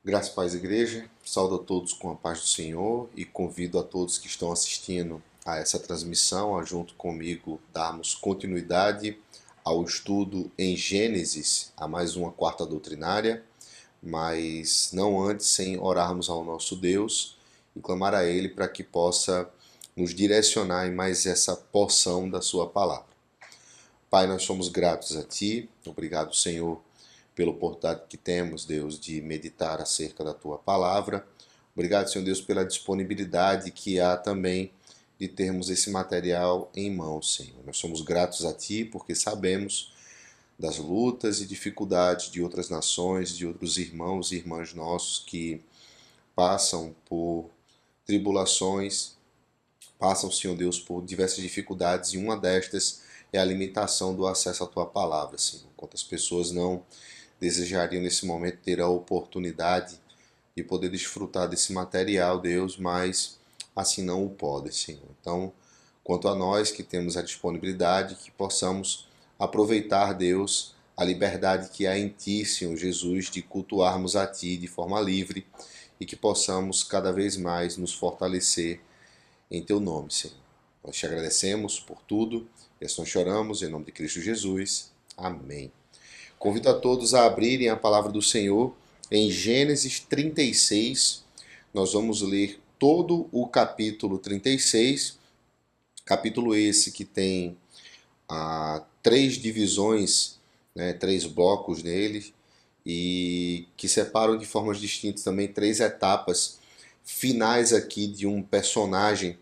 Graça e paz, igreja. Saúdo a todos com a paz do Senhor e convido a todos que estão assistindo a essa transmissão a junto comigo darmos continuidade ao estudo em Gênesis, a mais uma quarta doutrinária, mas não antes sem orarmos ao nosso Deus e clamar a Ele para que possa nos direcionar em mais essa porção da sua palavra. Pai, nós somos gratos a Ti. Obrigado, Senhor, pela oportunidade que temos, Deus, de meditar acerca da Tua palavra. Obrigado, Senhor Deus, pela disponibilidade que há também de termos esse material em mãos, Senhor. Nós somos gratos a Ti porque sabemos das lutas e dificuldades de outras nações, de outros irmãos e irmãs nossos que passam por tribulações, passam, Senhor Deus, por diversas dificuldades, e uma destas é a limitação do acesso à Tua palavra, Senhor. Quantas pessoas não desejariam nesse momento ter a oportunidade de poder desfrutar desse material, Deus, mas assim não o podem, Senhor. Então, quanto a nós que temos a disponibilidade, que possamos aproveitar, Deus, a liberdade que há em Ti, Senhor Jesus, de cultuarmos a Ti de forma livre e que possamos cada vez mais nos fortalecer em Teu nome, Senhor. Nós Te agradecemos por tudo e assim nós choramos em nome de Cristo Jesus. Amém. Convido a todos a abrirem a palavra do Senhor em Gênesis 36. Nós vamos ler todo o capítulo 36, capítulo esse que tem três divisões, né, três blocos nele, e que separam de formas distintas também três etapas finais aqui de um personagem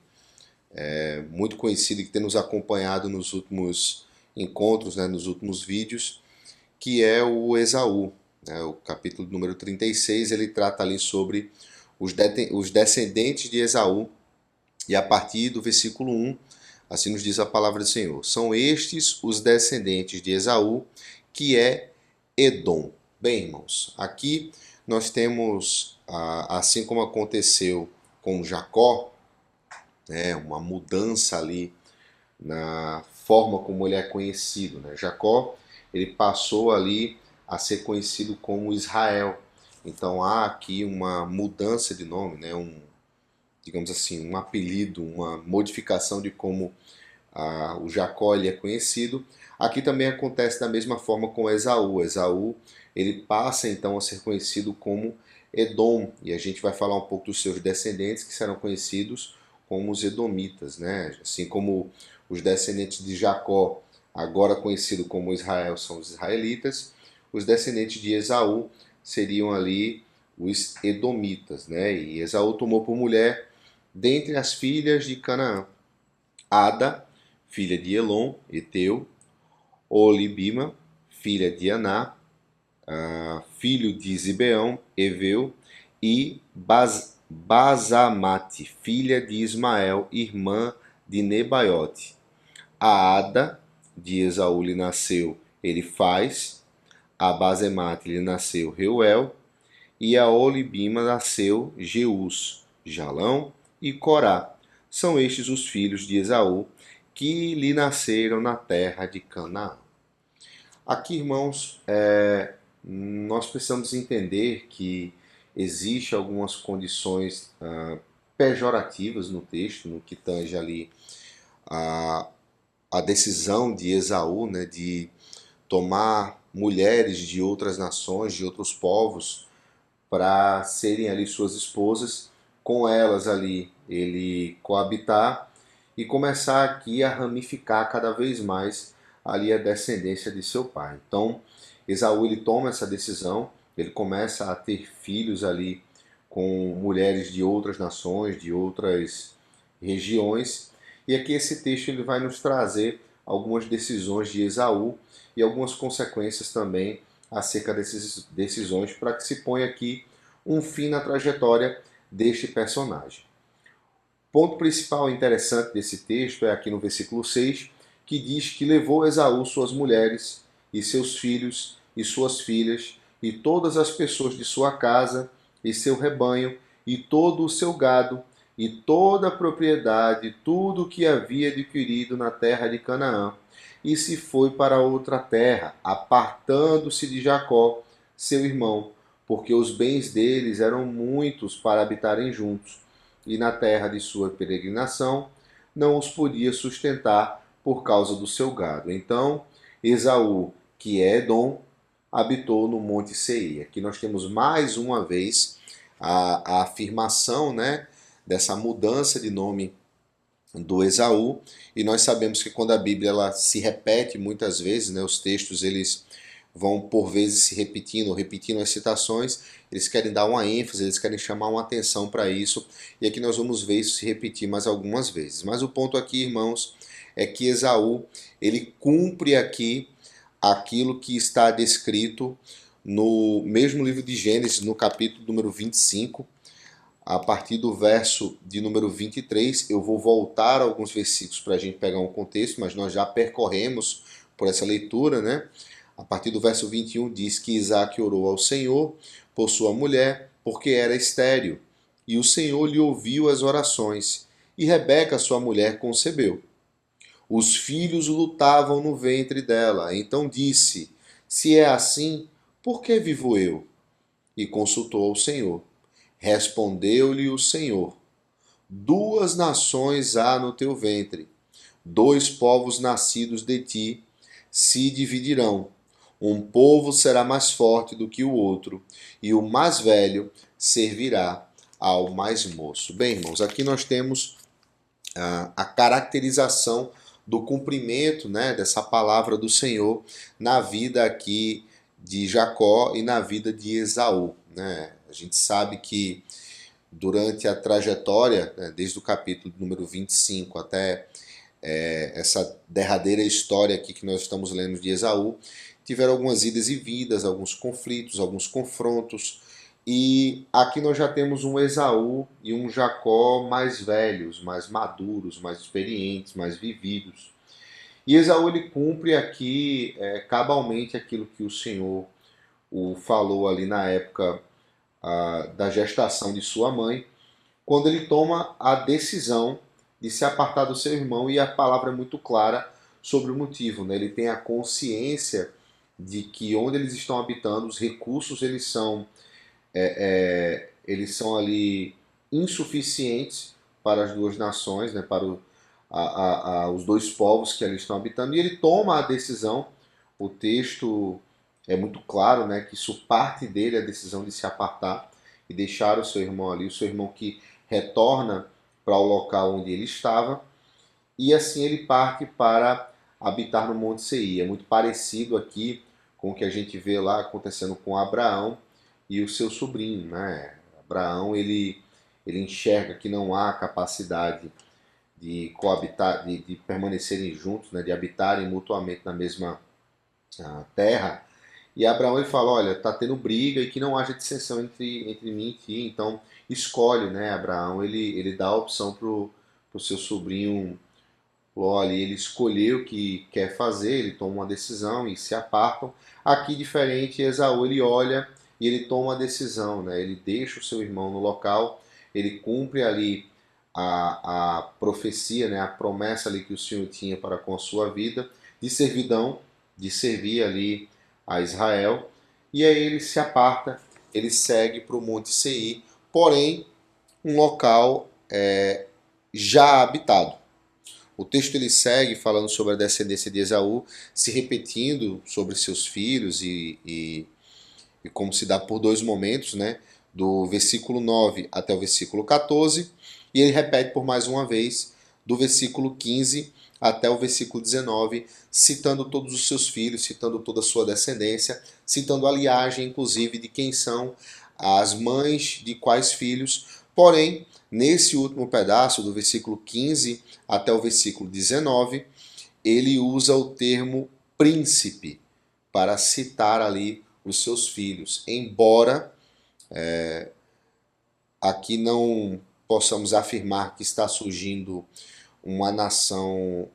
muito conhecido que tem nos acompanhado nos últimos encontros, né, nos últimos vídeos, que é o Esaú. O capítulo número 36, ele trata ali sobre os descendentes de Esaú, e a partir do versículo 1, assim nos diz a palavra do Senhor: são estes os descendentes de Esaú, que é Edom. Bem, irmãos, aqui nós temos, assim como aconteceu com Jacó, uma mudança ali na forma como ele é conhecido, né? Jacó, ele passou ali a ser conhecido como Israel. Então há aqui uma mudança de nome, né? Digamos assim, um apelido, uma modificação de como o Jacó ele é conhecido. Aqui também acontece da mesma forma com Esaú. Esaú, ele passa então a ser conhecido como Edom, e a gente vai falar um pouco dos seus descendentes, que serão conhecidos como os Edomitas, né? Assim como os descendentes de Jacó, agora conhecido como Israel, são os israelitas, os descendentes de Esaú seriam ali os Edomitas, né? E Esaú tomou por mulher dentre as filhas de Canaã Ada, filha de Elon, Eteu; Olibima, filha de Aná, filho de Zibeão, Eveu; e Basamate, filha de Ismael, irmã de Nebaiote. A Ada de Esaú lhe nasceu Elifaz, a Basemate lhe nasceu Reuel, e a Olibima nasceu Jeus, Jalão e Corá. São estes os filhos de Esaú que lhe nasceram na terra de Canaã. Aqui, irmãos, nós precisamos entender que existem algumas condições pejorativas no texto, no que tange ali a decisão de Esaú, né, de tomar mulheres de outras nações, de outros povos, para serem ali suas esposas, com elas ali ele coabitar e começar aqui a ramificar cada vez mais ali a descendência de seu pai. Então, Esaú ele toma essa decisão, ele começa a ter filhos ali com mulheres de outras nações, de outras regiões, e aqui esse texto ele vai nos trazer algumas decisões de Esaú e algumas consequências também acerca dessas decisões, para que se ponha aqui um fim na trajetória deste personagem. O ponto principal interessante desse texto é aqui no versículo 6, que diz que levou Esaú suas mulheres e seus filhos e suas filhas e todas as pessoas de sua casa e seu rebanho e todo o seu gado e toda a propriedade, tudo o que havia adquirido na terra de Canaã, e se foi para outra terra, apartando-se de Jacó, seu irmão, porque os bens deles eram muitos para habitarem juntos, e na terra de sua peregrinação não os podia sustentar por causa do seu gado. Então, Esaú, que é Edom, habitou no Monte Seir. Aqui nós temos mais uma vez a afirmação, né, dessa mudança de nome do Esaú, e nós sabemos que quando a Bíblia ela se repete muitas vezes, né, os textos eles vão por vezes se repetindo as citações, eles querem dar uma ênfase, eles querem chamar uma atenção para isso, e aqui nós vamos ver isso se repetir mais algumas vezes. Mas o ponto aqui, irmãos, é que Esaú, ele cumpre aqui aquilo que está descrito no mesmo livro de Gênesis, no capítulo número 25, a partir do verso de número 23, eu vou voltar alguns versículos para a gente pegar um contexto, mas nós já percorremos por essa leitura, né? A partir do verso 21 diz que Isaac orou ao Senhor por sua mulher, porque era estéril, e o Senhor lhe ouviu as orações, e Rebeca, sua mulher, concebeu. Os filhos lutavam no ventre dela, então disse: Se é assim, por que vivo eu? E consultou ao Senhor. Respondeu-lhe o Senhor: Duas nações há no teu ventre, dois povos nascidos de ti se dividirão. Um povo será mais forte do que o outro, e o mais velho servirá ao mais moço. Bem, irmãos, aqui nós temos a caracterização do cumprimento, né, dessa palavra do Senhor na vida aqui de Jacó e na vida de Esaú, né? A gente sabe que durante a trajetória, né, desde o capítulo número 25 até essa derradeira história aqui que nós estamos lendo de Esaú, tiveram algumas idas e vindas, alguns conflitos, alguns confrontos, e aqui nós já temos um Esaú e um Jacó mais velhos, mais maduros, mais experientes, mais vividos. E Esaú ele cumpre aqui cabalmente aquilo que o Senhor o falou ali na época da gestação de sua mãe, quando ele toma a decisão de se apartar do seu irmão, e a palavra é muito clara sobre o motivo, né? Ele tem a consciência de que onde eles estão habitando, os recursos eles são ali insuficientes para as duas nações, né? Para os dois povos que ali estão habitando, e ele toma a decisão. O texto é muito claro, né, que isso parte dele, a decisão de se apartar e deixar o seu irmão ali, o seu irmão que retorna para o local onde ele estava, e assim ele parte para habitar no Monte Seir. É muito parecido aqui com o que a gente vê lá acontecendo com Abraão e o seu sobrinho, né? Abraão ele enxerga que não há capacidade de coabitar, de permanecerem juntos, né, de habitarem mutuamente na mesma terra. E Abraão ele fala: olha, está tendo briga e que não haja dissensão entre mim e ti. Então escolhe, né? Abraão ele dá a opção pro seu sobrinho Ló ali, ele escolheu o que quer fazer, ele toma uma decisão e se apartam. Aqui diferente, Esaú ele olha e ele toma uma decisão, né? Ele deixa o seu irmão no local, ele cumpre ali a profecia, né? A promessa ali que o Senhor tinha para com a sua vida de servidão, de servir ali a Israel. E aí ele se aparta, ele segue para o Monte Seir, porém um local já habitado. O texto ele segue falando sobre a descendência de Esaú, se repetindo sobre seus filhos e como se dá por dois momentos, né? Do versículo 9 até o versículo 14, e ele repete por mais uma vez, do versículo 15 até o versículo 19, citando todos os seus filhos, citando toda a sua descendência, citando a linhagem, inclusive, de quem são as mães de quais filhos. Porém, nesse último pedaço, do versículo 15 até o versículo 19, ele usa o termo príncipe para citar ali os seus filhos. Embora aqui não possamos afirmar que está surgindo uma nação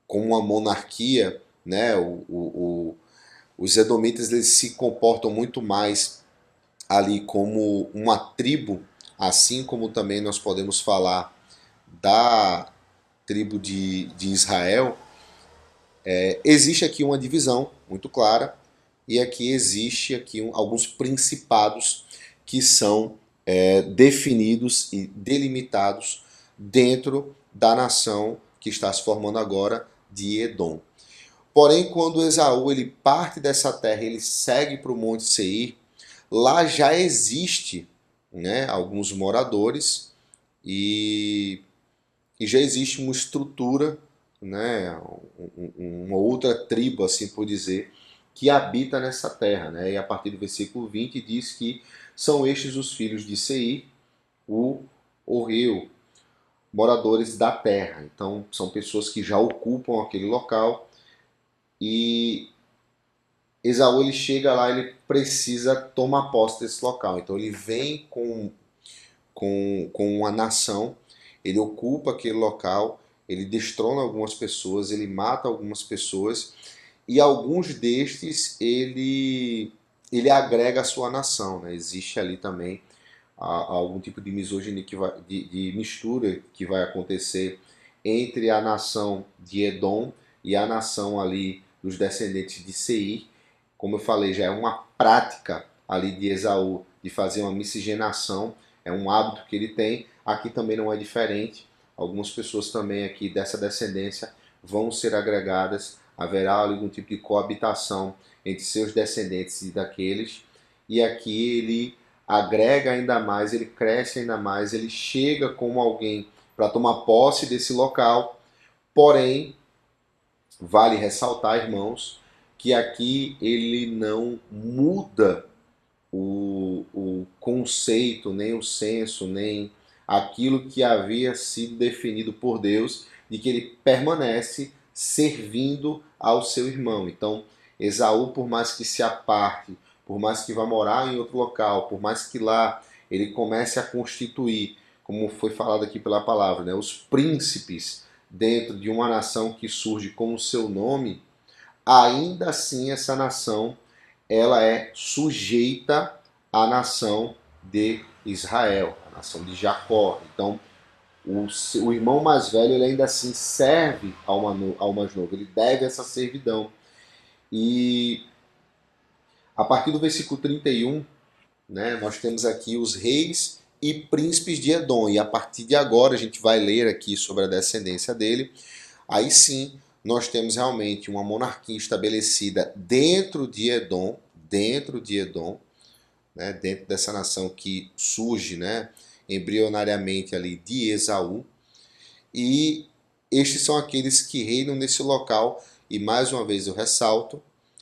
com uma monarquia, né? Os edomitas eles se comportam muito mais ali como uma tribo assim como também nós podemos falar da tribo de Israel, existe aqui uma divisão muito clara e aqui existe aqui alguns principados que são definidos e delimitados dentro da nação que está se formando agora de Edom. Porém, quando Esaú ele parte dessa terra, ele segue para o Monte Seir, lá já existe, né, alguns moradores e, e já existe uma estrutura, né, uma outra tribo, assim por dizer, que habita nessa terra. Né? E a partir do versículo 20 diz que são estes os filhos de Seir, o Oreu, moradores da terra. Então, são pessoas que já ocupam aquele local e Esaú ele chega lá, ele precisa tomar posse desse local. Então ele vem com uma nação, ele ocupa aquele local, ele destrona algumas pessoas, ele mata algumas pessoas e alguns destes ele agrega a sua nação. Né? Existe ali também algum tipo de misoginia, de mistura que vai acontecer entre a nação de Edom e a nação ali dos descendentes de Seir. Como eu falei, já é uma prática ali de Esaú de fazer uma miscigenação, é um hábito que ele tem. Aqui também não é diferente. Algumas pessoas também aqui dessa descendência vão ser agregadas, haverá algum tipo de coabitação entre seus descendentes e daqueles. E aqui ele agrega ainda mais, ele cresce ainda mais, ele chega como alguém para tomar posse desse local. Porém, vale ressaltar, irmãos, que aqui ele não muda o conceito, nem o senso, nem aquilo que havia sido definido por Deus, de que ele permanece servindo ao seu irmão. Então, Esaú, por mais que se aparte, por mais que vá morar em outro local, por mais que lá ele comece a constituir, como foi falado aqui pela palavra, né, os príncipes dentro de uma nação que surge com o seu nome, ainda assim essa nação ela é sujeita à nação de Israel, à nação de Jacó. Então, o irmão mais velho ele ainda assim serve ao mais novo, ele deve essa servidão. E a partir do versículo 31, né, nós temos aqui os reis e príncipes de Edom, e a partir de agora a gente vai ler aqui sobre a descendência dele. Aí sim, nós temos realmente uma monarquia estabelecida dentro de Edom, né, dentro dessa nação que surge, né, embrionariamente ali de Esaú, e estes são aqueles que reinam nesse local, e mais uma vez eu ressalto,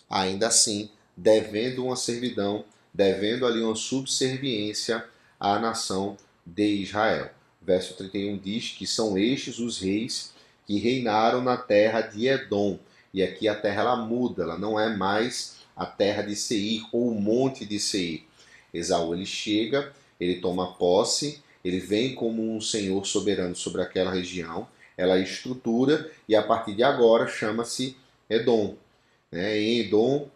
ainda assim, devendo uma servidão, devendo ali uma subserviência à nação de Israel. Verso 31 diz que são estes os reis que reinaram na terra de Edom. E aqui a terra ela muda, ela não é mais a terra de Seir ou o monte de Seir. Esaú ele chega, ele toma posse, ele vem como um senhor soberano sobre aquela região, ela estrutura e a partir de agora chama-se Edom. Né? Em Edom,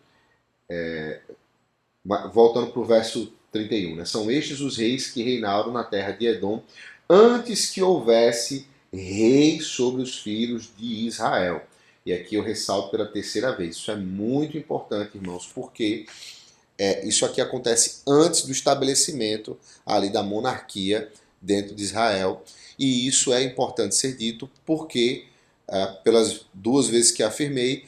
voltando para o verso 31, né? São estes os reis que reinaram na terra de Edom antes que houvesse rei sobre os filhos de Israel. E aqui eu ressalto pela terceira vez. Isso é muito importante, irmãos, porque isso aqui acontece antes do estabelecimento ali da monarquia dentro de Israel. E isso é importante ser dito porque, pelas duas vezes que afirmei,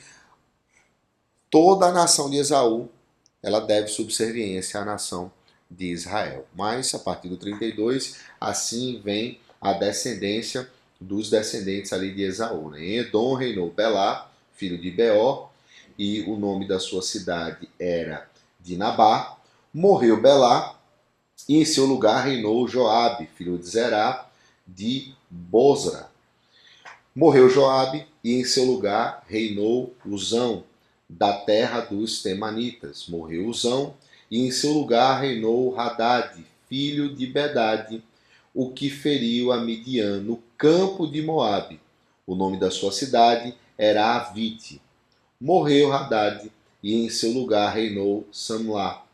toda a nação de Esaú ela deve subserviência à nação de Israel. Mas, a partir do 32, assim vem a descendência dos descendentes ali de Esaú. Né? Em Edom reinou Belá, filho de Beor, e o nome da sua cidade era Dinabá. Morreu Belá, e em seu lugar reinou Joabe, filho de Zerá, de Bozra. Morreu Joabe, e em seu lugar reinou Uzão, da terra dos Temanitas. Morreu Uzão, e em seu lugar reinou Hadad, filho de Bedade, o que feriu a Midian no campo de Moabe. O nome da sua cidade era Avite. Morreu Hadad, e em seu lugar reinou Samlá,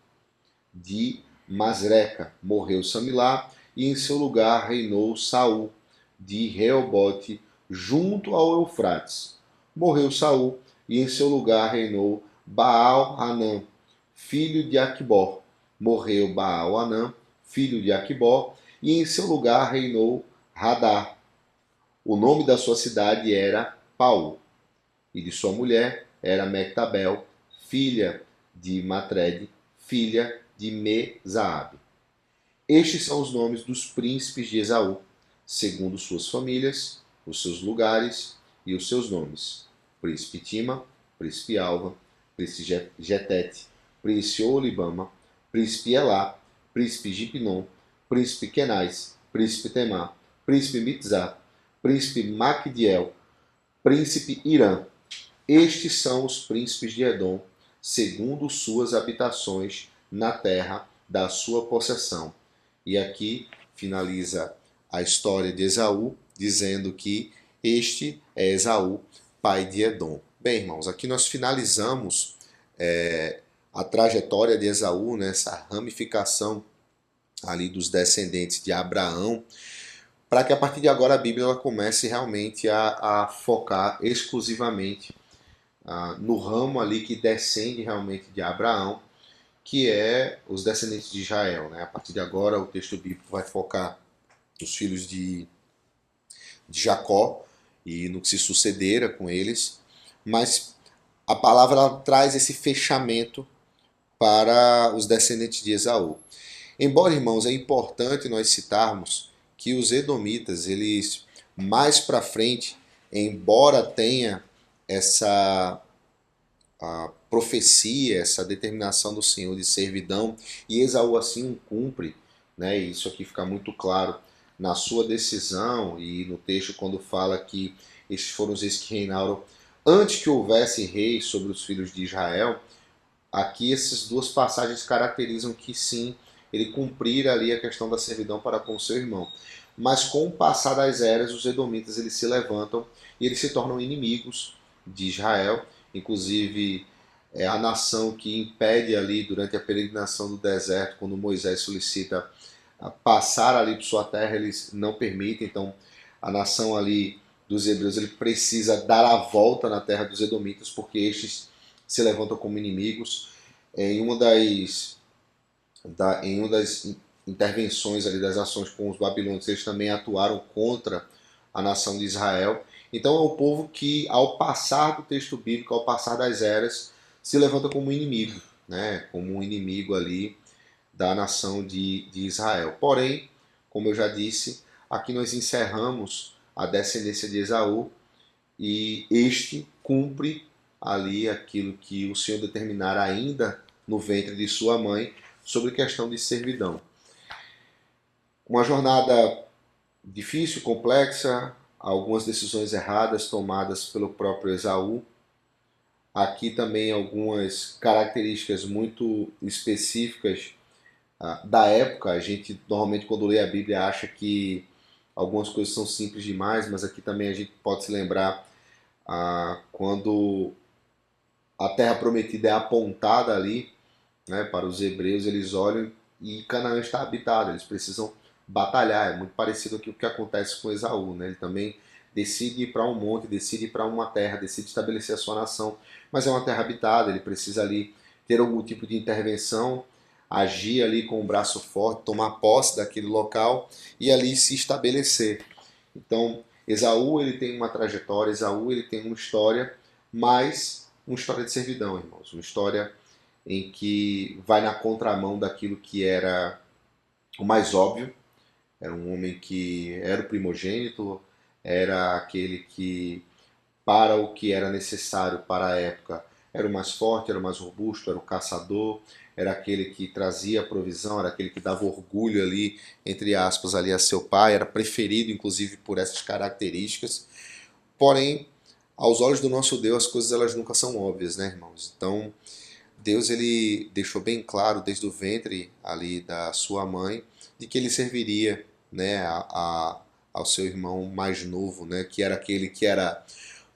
de Masreca. Morreu Samilá, e em seu lugar reinou Saul de Reobote, junto ao Eufrates. Morreu Saul, e em seu lugar reinou Baal-Hanã, filho de Aquibor. Morreu Baal-Hanã, filho de Aquibor, e em seu lugar reinou Radá. O nome da sua cidade era Pau, e de sua mulher era Mectabel, filha de Matred, filha de Mesaabe. Estes são os nomes dos príncipes de Esaú, segundo suas famílias, os seus lugares e os seus nomes: príncipe Tima, príncipe Alva, príncipe Getete, príncipe Olibama, príncipe Elá, príncipe Gipnon, príncipe Kenais, príncipe Temá, príncipe Mitzá, príncipe Magdiel, príncipe Irã. Estes são os príncipes de Edom, segundo suas habitações na terra da sua possessão. E aqui finaliza a história de Esaú, dizendo que este é Esaú, pai de Edom. Bem, irmãos, aqui nós finalizamos a trajetória de Esaú, né, essa ramificação ali dos descendentes de Abraão, para que a partir de agora a Bíblia ela comece realmente a focar exclusivamente no ramo ali que descende realmente de Abraão, que é os descendentes de Israel. Né? A partir de agora o texto bíblico vai focar nos filhos de Jacó e no que se sucedera com eles, mas a palavra traz esse fechamento para os descendentes de Esaú. Embora, irmãos, é importante nós citarmos que os edomitas, eles mais para frente, embora tenha essa profecia, essa determinação do Senhor de servidão, e Esaú assim o cumpre, né? E isso aqui fica muito claro na sua decisão e no texto quando fala que estes foram os reis que reinaram antes que houvesse rei sobre os filhos de Israel. Aqui essas duas passagens caracterizam que sim, ele cumprir ali a questão da servidão para com seu irmão. Mas com o passar das eras, os edomitas eles se levantam e eles se tornam inimigos de Israel. Inclusive, é a nação que impede ali durante a peregrinação do deserto, quando Moisés solicita passar ali por sua terra, eles não permitem. Então, a nação ali dos hebreus ele precisa dar a volta na terra dos edomitas, porque estes se levantam como inimigos. Em uma das intervenções ali das ações com os babilônios, eles também atuaram contra a nação de Israel. Então é o povo que, ao passar do texto bíblico, ao passar das eras, se levanta como inimigo, né? Como um inimigo ali da nação de Israel. Porém, como eu já disse, aqui nós encerramos a descendência de Esaú e este cumpre ali aquilo que o Senhor determinara ainda no ventre de sua mãe sobre questão de servidão. Uma jornada difícil, complexa, algumas decisões erradas tomadas pelo próprio Esaú. Aqui também algumas características muito específicas da época. A gente normalmente quando lê a Bíblia acha que algumas coisas são simples demais, mas aqui também a gente pode se lembrar quando a terra prometida é apontada ali, né, para os hebreus, eles olham e Canaã está habitada, eles precisam batalhar. É muito parecido com o que acontece com Esaú, né? Ele também decide ir para um monte, decide ir para uma terra, decide estabelecer a sua nação, mas é uma terra habitada, ele precisa ali ter algum tipo de intervenção, agir ali com o braço forte, tomar posse daquele local e ali se estabelecer. Então, Esaú ele tem uma trajetória, Esaú ele tem uma história, mas uma história de servidão, irmãos, uma história em que vai na contramão daquilo que era o mais óbvio. Era um homem que era o primogênito, era aquele que, para o que era necessário para a época, era o mais forte, era o mais robusto, era o caçador, era aquele que trazia a provisão, era aquele que dava orgulho ali, entre aspas, ali a seu pai, era preferido inclusive por essas características. Porém, aos olhos do nosso Deus, as coisas elas nunca são óbvias, né, irmãos? Então, Deus ele deixou bem claro desde o ventre ali da sua mãe de que ele serviria, né, ao seu irmão mais novo, né, que era aquele que era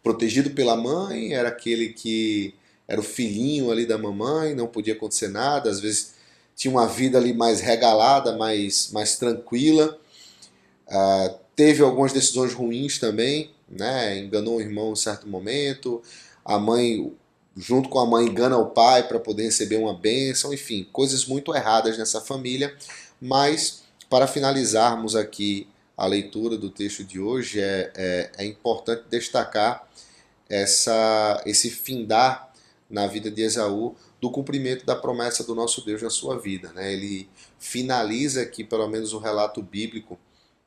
protegido pela mãe, era aquele que era o filhinho ali da mamãe, não podia acontecer nada, às vezes tinha uma vida ali mais regalada, mais tranquila. Teve algumas decisões ruins também, né? Enganou o irmão em certo momento. A mãe, junto com a mãe, engana o pai para poder receber uma bênção. Enfim, coisas muito erradas nessa família. Mas, para finalizarmos aqui a leitura do texto de hoje, é importante destacar esse findar na vida de Esaú do cumprimento da promessa do nosso Deus na sua vida, né? Ele finaliza aqui, pelo menos o relato bíblico,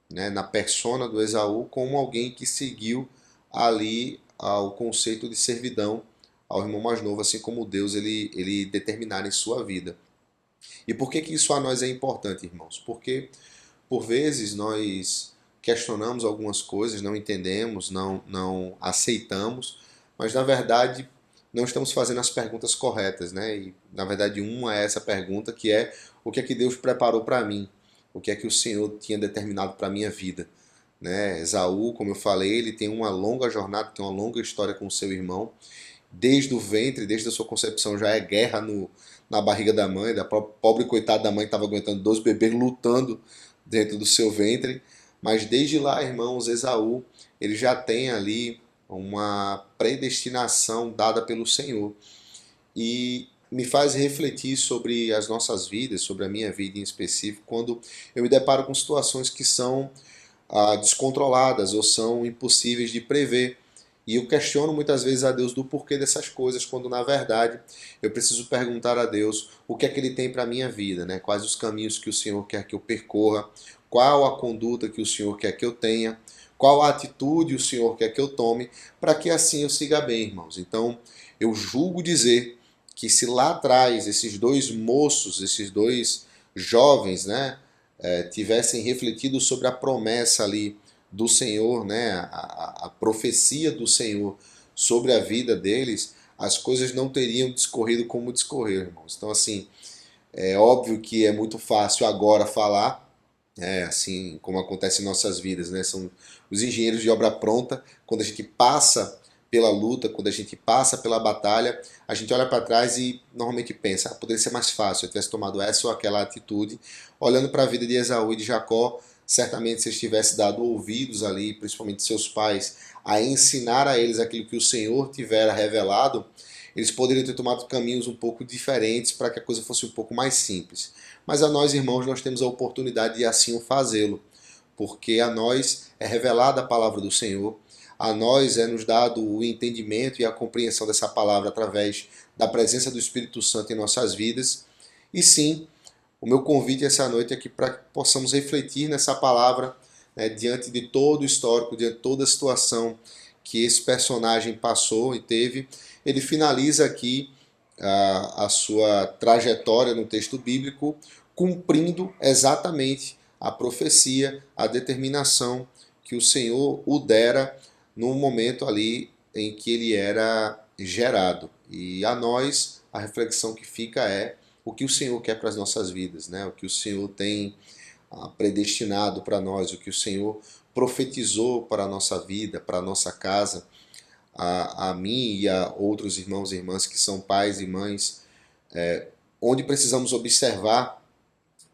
né, na persona do Esaú, como alguém que seguiu ali o conceito de servidão ao irmão mais novo, assim como Deus ele determinar em sua vida. E por que isso a nós é importante, irmãos? Porque por vezes nós questionamos algumas coisas, não entendemos, não aceitamos, mas na verdade não estamos fazendo as perguntas corretas, né? E na verdade uma é essa pergunta que é: o que é que Deus preparou para mim? O que é que o Senhor tinha determinado para a minha vida? Né? Esaú, como eu falei, ele tem uma longa jornada, tem uma longa história com o seu irmão. Desde o ventre, desde a sua concepção, já é guerra na barriga da mãe, da pobre coitada da mãe que estava aguentando 12 bebês lutando dentro do seu ventre. Mas desde lá, irmãos, Esaú, ele já tem ali uma predestinação dada pelo Senhor. E me faz refletir sobre as nossas vidas, sobre a minha vida em específico, quando eu me deparo com situações que são descontroladas ou são impossíveis de prever. E eu questiono muitas vezes a Deus do porquê dessas coisas, quando na verdade eu preciso perguntar a Deus o que é que Ele tem para a minha vida, né? Quais os caminhos que o Senhor quer que eu percorra, qual a conduta que o Senhor quer que eu tenha, qual a atitude o Senhor quer que eu tome, para que assim eu siga bem, irmãos. Então eu julgo dizer que se lá atrás esses dois moços, esses dois jovens, né, tivessem refletido sobre a promessa ali do Senhor, né, a profecia do Senhor sobre a vida deles, as coisas não teriam discorrido como discorreram, irmãos. Então, assim, é óbvio que é muito fácil agora falar, assim como acontece em nossas vidas, né? São os engenheiros de obra pronta. Quando a gente passa pela luta, quando a gente passa pela batalha, a gente olha para trás e normalmente pensa: poderia ser mais fácil, eu tivesse tomado essa ou aquela atitude. Olhando para a vida de Esaú e de Jacó, certamente se eles tivessem dado ouvidos ali, principalmente seus pais, a ensinar a eles aquilo que o Senhor tivera revelado, eles poderiam ter tomado caminhos um pouco diferentes para que a coisa fosse um pouco mais simples. Mas a nós, irmãos, nós temos a oportunidade de assim o fazê-lo, porque a nós é revelada a palavra do Senhor, a nós é nos dado o entendimento e a compreensão dessa palavra através da presença do Espírito Santo em nossas vidas. E sim, o meu convite essa noite é que para que possamos refletir nessa palavra, né, diante de todo o histórico, diante de toda a situação que esse personagem passou e teve. Ele finaliza aqui a sua trajetória no texto bíblico, cumprindo exatamente a profecia, a determinação que o Senhor o dera no momento ali em que ele era gerado. E a nós, a reflexão que fica é o que o Senhor quer para as nossas vidas, né? O que o Senhor tem predestinado para nós, o que o Senhor profetizou para a nossa vida, para a nossa casa, a mim e a outros irmãos e irmãs que são pais e mães, onde precisamos observar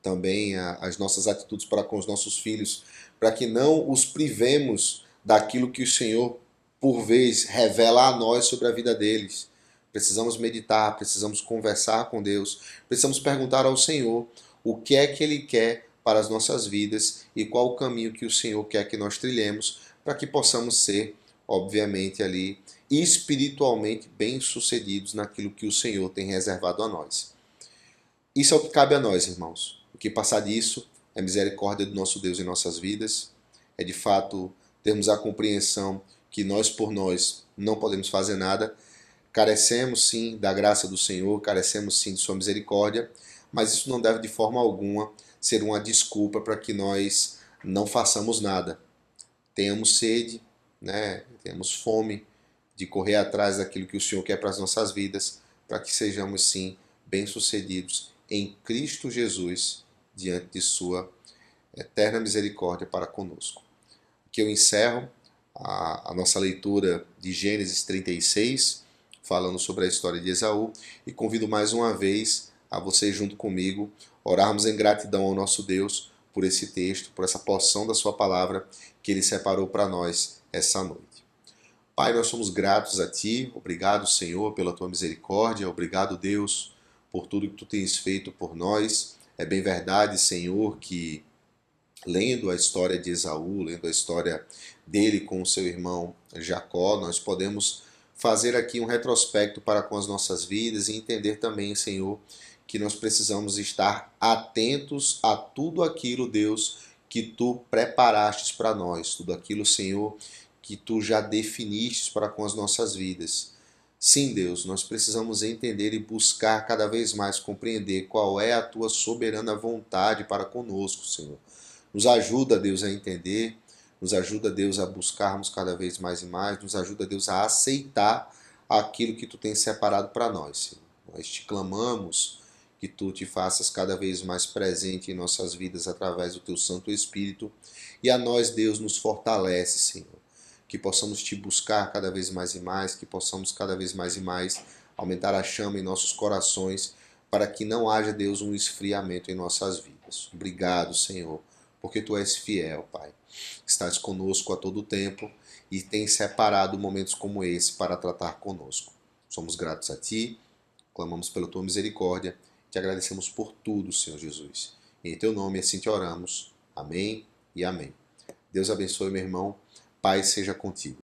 também as nossas atitudes para com os nossos filhos, para que não os privemos daquilo que o Senhor, por vez, revela a nós sobre a vida deles. Precisamos meditar, precisamos conversar com Deus, precisamos perguntar ao Senhor o que é que Ele quer para as nossas vidas e qual o caminho que o Senhor quer que nós trilhemos para que possamos ser, obviamente, ali espiritualmente bem-sucedidos naquilo que o Senhor tem reservado a nós. Isso é o que cabe a nós, irmãos. O que passar disso é misericórdia do nosso Deus em nossas vidas, é de fato termos a compreensão que nós por nós não podemos fazer nada, carecemos sim da graça do Senhor, carecemos sim de sua misericórdia, mas isso não deve de forma alguma ser uma desculpa para que nós não façamos nada. Tenhamos sede, né? Tenhamos fome de correr atrás daquilo que o Senhor quer para as nossas vidas, para que sejamos sim bem-sucedidos em Cristo Jesus, diante de sua eterna misericórdia para conosco. Aqui eu encerro a nossa leitura de Gênesis 36, falando sobre a história de Esaú, e convido mais uma vez a você junto comigo, orarmos em gratidão ao nosso Deus por esse texto, por essa porção da sua palavra que Ele separou para nós essa noite. Pai, nós somos gratos a Ti, obrigado, Senhor, pela Tua misericórdia, obrigado, Deus, por tudo que Tu tens feito por nós. É bem verdade, Senhor, que lendo a história de Esaú, lendo a história dele com o seu irmão Jacó, nós podemos fazer aqui um retrospecto para com as nossas vidas e entender também, Senhor, que nós precisamos estar atentos a tudo aquilo, Deus, que Tu preparaste para nós, tudo aquilo, Senhor, que Tu já definistes para com as nossas vidas. Sim, Deus, nós precisamos entender e buscar cada vez mais compreender qual é a Tua soberana vontade para conosco, Senhor. Nos ajuda, Deus, a entender, nos ajuda, Deus, a buscarmos cada vez mais e mais, nos ajuda, Deus, a aceitar aquilo que Tu tens separado para nós, Senhor. Nós te clamamos que Tu te faças cada vez mais presente em nossas vidas através do Teu Santo Espírito e a nós, Deus, nos fortalece, Senhor. Que possamos Te buscar cada vez mais e mais, que possamos cada vez mais e mais aumentar a chama em nossos corações para que não haja, Deus, um esfriamento em nossas vidas. Obrigado, Senhor, porque Tu és fiel, Pai. Estás conosco a todo tempo e tens separado momentos como esse para tratar conosco. Somos gratos a Ti, clamamos pela Tua misericórdia, te agradecemos por tudo, Senhor Jesus. Em Teu nome assim te oramos. Amém e amém. Deus abençoe, meu irmão. Paz seja contigo.